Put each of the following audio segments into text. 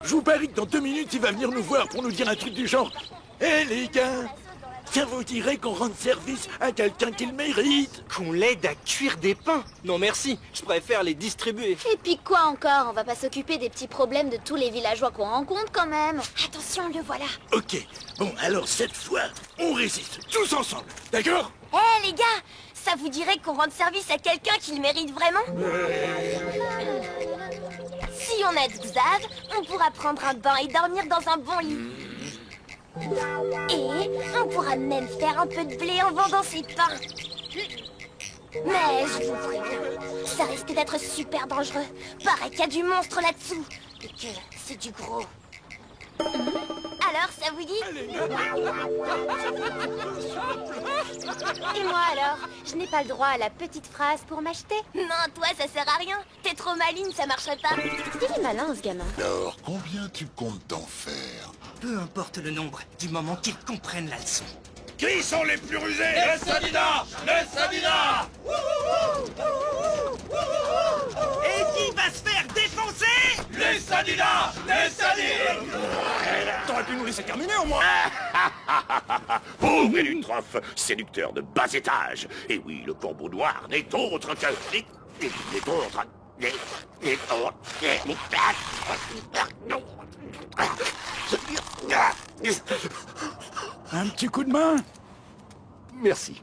Je vous parie que dans 2 minutes, il va venir nous voir pour nous dire un truc du genre « Eh les gars, ça vous dirait qu'on rende service à quelqu'un qui le mérite ?» Qu'on l'aide à cuire des pains? Non merci, je préfère les distribuer. Et puis quoi encore? On va pas s'occuper des petits problèmes de tous les villageois qu'on rencontre quand même. Attention, le voilà. Ok, bon alors cette fois, on résiste, tous ensemble, d'accord? Eh les gars, ça vous dirait qu'on rende service à quelqu'un qui le mérite vraiment? Si on aide Xav, on pourra prendre un bain et dormir dans un bon lit. Et on pourra même faire un peu de blé en vendant ses pains. Mais je vous préviens, ça risque d'être super dangereux. Pareil qu'il y a du monstre là-dessous. Et que c'est du gros. Alors, ça vous dit? Et moi alors? Je n'ai pas le droit à la petite phrase pour m'acheter. Non, toi, ça sert à rien. T'es trop maligne, ça marcherait pas. Il est malin ce gamin. Alors, combien tu comptes t'en faire? Peu importe le nombre, du moment qu'ils comprennent la leçon. Qui sont les plus rusés? Les Sadina! Les Sadina! Et qui va se faire défoncer? Les Sadina! Les Sadina! T'aurais pu nous laisser terminer au moins! Pauvre Élutrophe, séducteur de bas étage. Et oui, le corbeau noir n'est autre que... Un petit coup de main? Merci.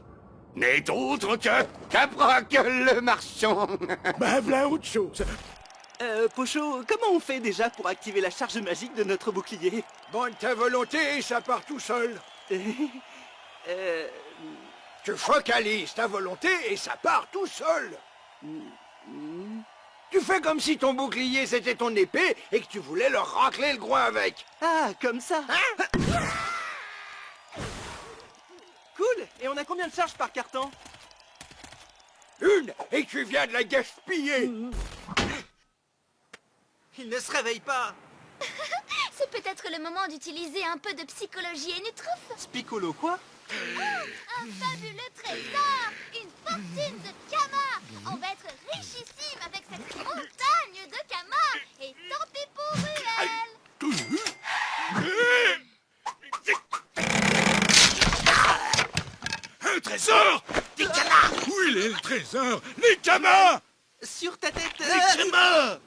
N'est autre que... Caproc le marchand. Bah voilà autre chose. Pocho, comment on fait déjà pour activer la charge magique de notre bouclier? Bonne ta volonté et ça part tout seul. Tu focalises ta volonté et ça part tout seul. Tu fais comme si ton bouclier c'était ton épée et que tu voulais leur racler le groin avec. Ah, comme ça. Cool. Et on a combien de charges par carton? Une, et tu viens de la gaspiller. Il ne se réveille pas. C'est peut-être le moment d'utiliser un peu de psychologie et Nutruf. Spicolo quoi? Un fabuleux trésor! Une fortune de Kama! On va être richissime avec cette montagne de Kama! Et tant pis pour Ruel! Un trésor? Des camas! Où il est le trésor? Les camas! Sur ta tête. Les camas!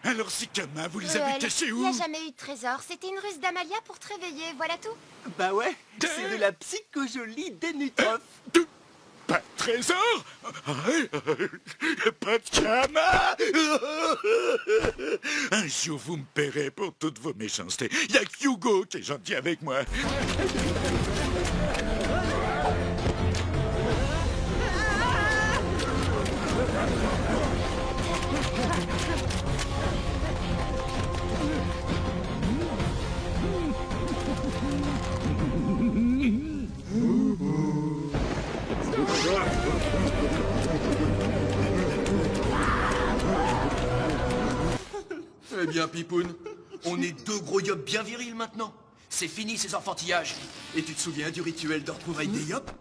Alors ces camas, vous les avez cachés Il où? n'y a jamais eu de trésor. C'était une ruse d'Amalia pour te réveiller, voilà tout. Bah ouais, c'est de la psychojolie d'Enutroph. Pas de trésor? Pas de camas? Un jour vous me paierez pour toutes vos méchancetés. Il y a que Hugo qui est gentil avec moi. Eh bien, Pipoun, on est deux gros yopes bien virils maintenant. C'est fini ces enfantillages. Et tu te souviens du rituel de retrouvailles des yopes?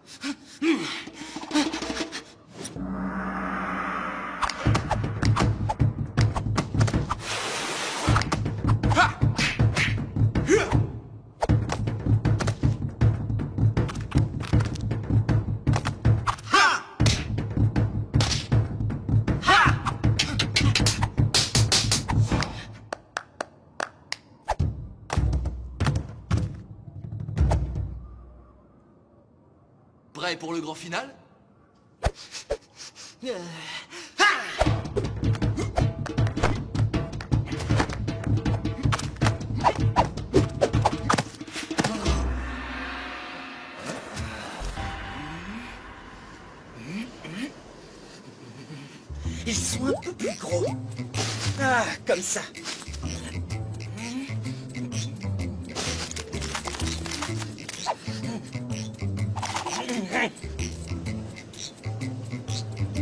Prêt pour le grand final? Ils sont un peu plus gros. Ah, comme ça.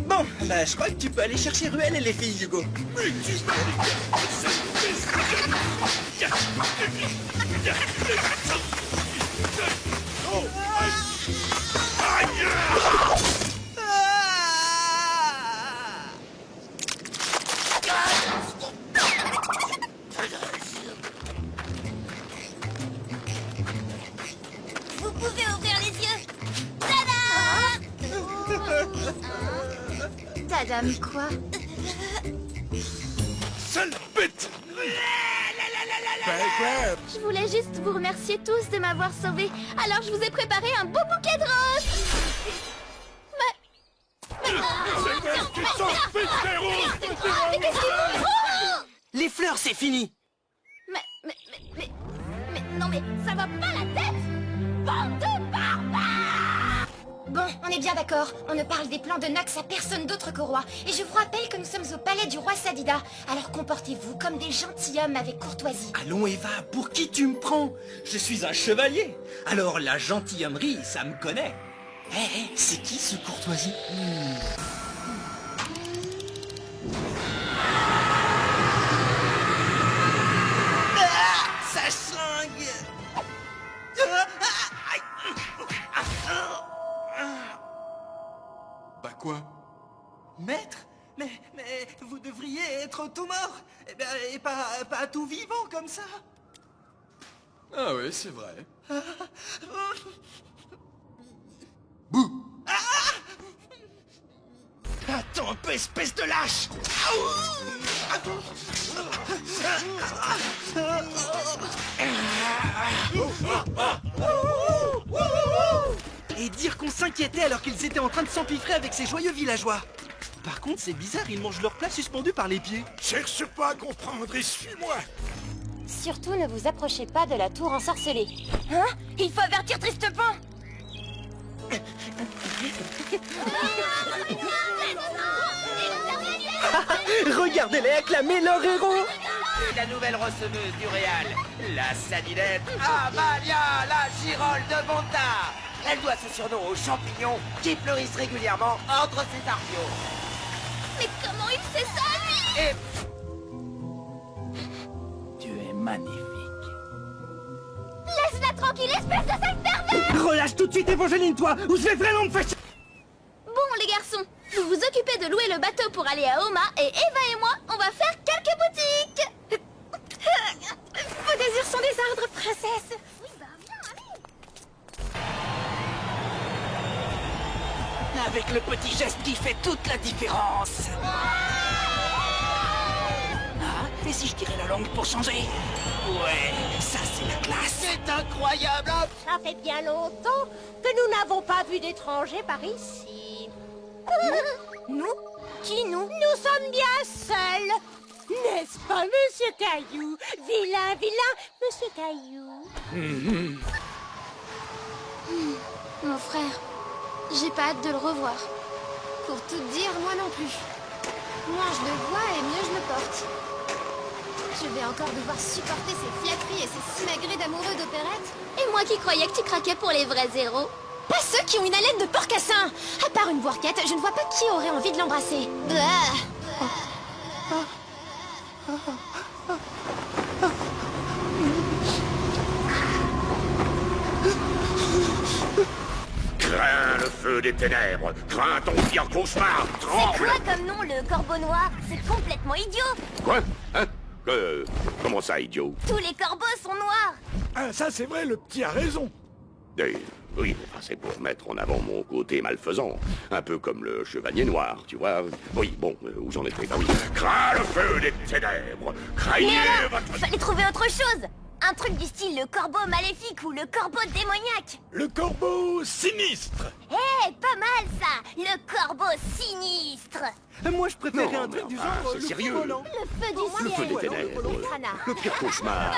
Bon, bah je crois que tu peux aller chercher Ruel et les filles, Hugo. Madame quoi? Sale bête! Quoi? Je voulais juste vous remercier tous de m'avoir sauvé. Alors je vous ai préparé un beau bouquet de roses. Mais qu'est-ce qu'il vous faut? Les fleurs, c'est fini. Mais non mais ça va pas la tête? Bande de barbares! Bon, on est bien d'accord. On ne parle des plans de Nox à personne d'autre qu'au roi. Et je vous rappelle que nous sommes au palais du roi Sadida. Alors comportez-vous comme des gentilshommes avec courtoisie. Allons, Eva, pour qui tu me prends? Je suis un chevalier. Alors la gentilhommerie, ça me connaît. Hé, c'est qui ce courtoisie? Ça sangue. Bah quoi? Maître, mais vous devriez être tout mort. Eh ben, et pas tout vivant comme ça. Ah ouais, c'est vrai. Attends un peu, espèce de lâche. Et dire qu'on s'inquiétait alors qu'ils étaient en train de s'empiffrer avec ces joyeux villageois. Par contre, c'est bizarre, ils mangent leur plat suspendu par les pieds. Cherche pas à comprendre et suis-moi! Surtout ne vous approchez pas de la tour ensorcelée. Hein? Il faut avertir Tristepin. Regardez-les acclamer leur héros. La nouvelle receveuse du Réal, la Sadinette Amalia, la girole de Bonta. Elle doit ce surnom aux champignons qui fleurissent régulièrement entre ses arpiaux. Mais comment il sait ça, lui? Et... Tu es magnifique. Laisse-la tranquille, espèce de sale pervers! Relâche tout de suite, Évangeline, toi, ou je vais vraiment me fâcher. Bon, les garçons, vous vous occupez de louer le bateau pour aller à Oma, et Eva et moi, on va faire quelques boutiques! Vos désirs sont des ordres, princesse! Oui, bah, viens, allez! Avec le petit geste qui fait toute la différence. Ah, et si je tirais la langue pour changer? Ouais, ça c'est la classe. C'est incroyable. Ça fait bien longtemps que nous n'avons pas vu d'étrangers par ici. Nous? Qui nous? Nous sommes bien seuls. N'est-ce pas, Monsieur Caillou? Vilain, Monsieur Caillou. Mon frère, j'ai pas hâte de le revoir. Pour tout dire, moi non plus. Moins je le vois et mieux je me porte. Je vais encore devoir supporter ces flatteries et ces simagrées d'amoureux d'opérette. Et moi qui croyais que tu craquais pour les vrais héros. Pas ceux qui ont une haleine de porcassin. À part une bourquette, je ne vois pas qui aurait envie de l'embrasser. Crains le feu des ténèbres, crains ton pire cauchemar, C'est tremble. quoi comme nom, le corbeau noir? C'est complètement idiot. Quoi? Hein? Comment ça, idiot? Tous les corbeaux sont noirs. Ah, ça c'est vrai, le petit a raison. Oui, enfin, c'est pour mettre en avant mon côté malfaisant. Un peu comme le chevalier noir, tu vois. Oui, bon, où j'en étais? Ah oui. Crains le feu des ténèbres, craignez Mais alors, votre... fallait trouver autre chose. Un truc du style le corbeau maléfique ou le corbeau démoniaque. Le corbeau sinistre. Eh, pas mal ça. Le corbeau sinistre. Moi, je préférais Non, un truc mais du enfin, genre c'est le sérieux. feu volant. Le feu du Le feu ciel. des ténèbres, le pire cauchemar.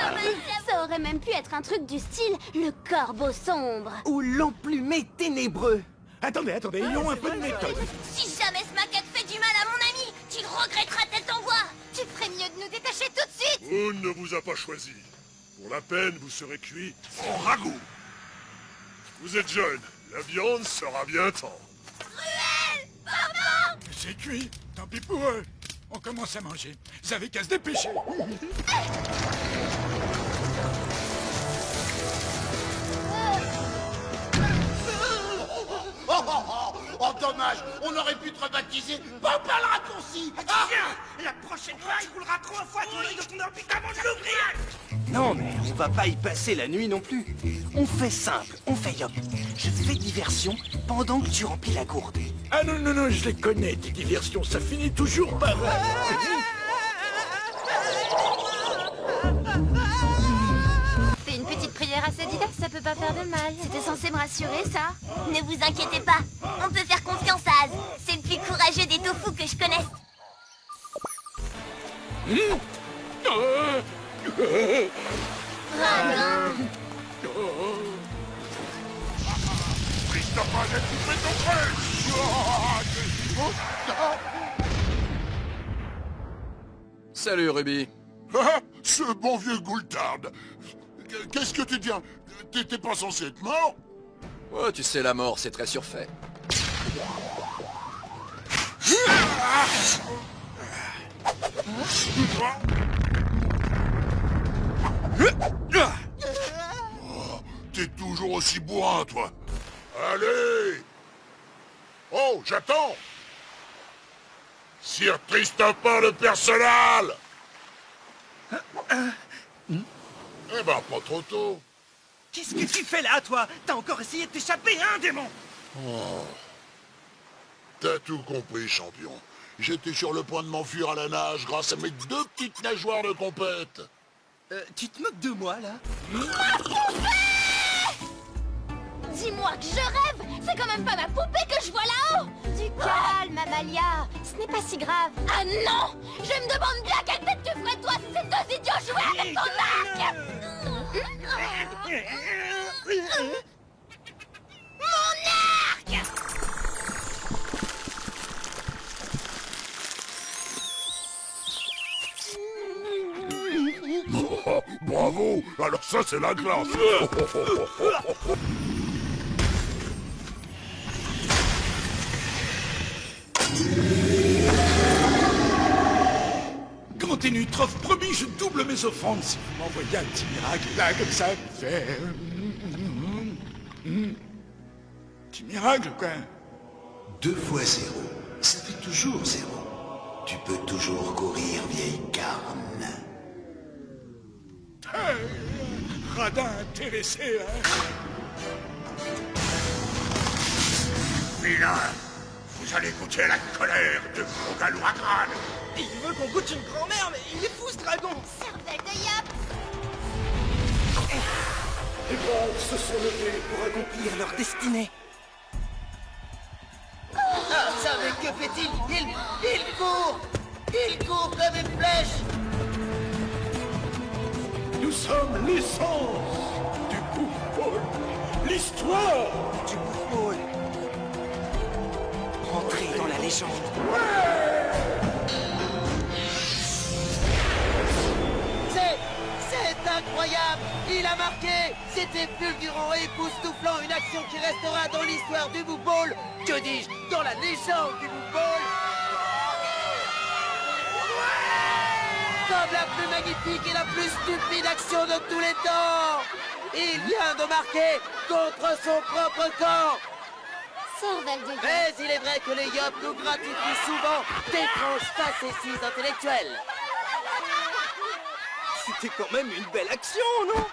Ça aurait même pu être un truc du style le corbeau sombre. Ou l'emplumé ténébreux. Attendez, ayons un peu de méthode. Si jamais ce maquette fait du mal à mon ami, tu regretteras tête en bois. Tu ferais mieux de nous détacher tout de suite. On ne vous a pas choisi. Pour la peine, vous serez cuit en ragoût. Vous êtes jeune, la viande sera bien tendre. C'est cuit, tant pis pour eux. On commence à manger. Vous avez qu'à se dépêcher. Oh, dommage. On aurait pu te rebaptiser Papa le raccourci. Ah Tiens, la prochaine fois, tu rouleras 3 fois ton lit de ton orbite avant de l'ouvrir. Non, mais on va pas y passer la nuit non plus. On fait simple, on fait yop. Je fais diversion pendant que tu remplis la gourde. Ah non, non, non, je les connais, tes diversions, ça finit toujours par... Fais une petite prière à Sadida, ça peut pas faire de mal. C'était censé me rassurer, ça. Ne vous inquiétez pas, on peut faire confiance à Az. C'est le plus courageux des tofu que je connaisse. Radin. Christophe, tu fais ton frère. Salut, Ruby. Ah, ce bon vieux Goultard. Qu'est-ce que tu deviens? T'étais pas censé être mort? Oh, tu sais, la mort, c'est très surfait. Oh, t'es toujours aussi bourrin, toi. Allez! Oh, j'attends! Sir Tristopin le personnel! Eh ben, pas trop tôt. Qu'est-ce que tu fais là, toi? T'as encore essayé de t'échapper, hein, démon? Oh. T'as tout compris, champion. J'étais sur le point de m'enfuir à la nage grâce à mes 2 petites nageoires de compète. Tu te moques de moi, là? Dis-moi que je rêve. C'est quand même pas ma poupée que je vois là-haut. Du calme, Amalia. Ce n'est pas si grave. Ah non! Je me demande bien quelle tête tu ferais toi si ces 2 idiots jouaient avec ton arc. Mon arc! Oh, bravo! Alors ça, c'est la classe! Grand Ténutrophe, promis, je double mes offrandes si vous m'envoyez un petit miracle là, comme ça, fait... Petit miracle, quoi. 2 fois 0, ça fait toujours 0. Tu peux toujours courir, vieille carne. Radin intéressé, hein. Vilain, vous allez goûter la colère de Krogalouagrad. Il veut qu'on goûte une grand-mère, mais il est fou, ce dragon! Cervelle de Yop! Les grands se sont levés pour accomplir Leur destinée. Ah, ça, mais que fait-il? Il court! Il court comme une flèche! Nous sommes l'essence du Bouffe-Ball, l'histoire Du Bouffe-Ball. Entrez dans la légende. C'est incroyable! Il a marqué! C'était fulgurant et époustouflant, une action qui restera dans l'histoire du Bouffe-Ball! Que dis-je? Dans la légende du Bouffe-Ball! Comme la plus magnifique et la plus stupide action de tous les temps! Il vient de marquer contre son propre camp! Cervelle de Yop! Mais il est vrai que les Yop nous gratifient souvent d'étranges facéties intellectuelles! C'était quand même une belle action, non?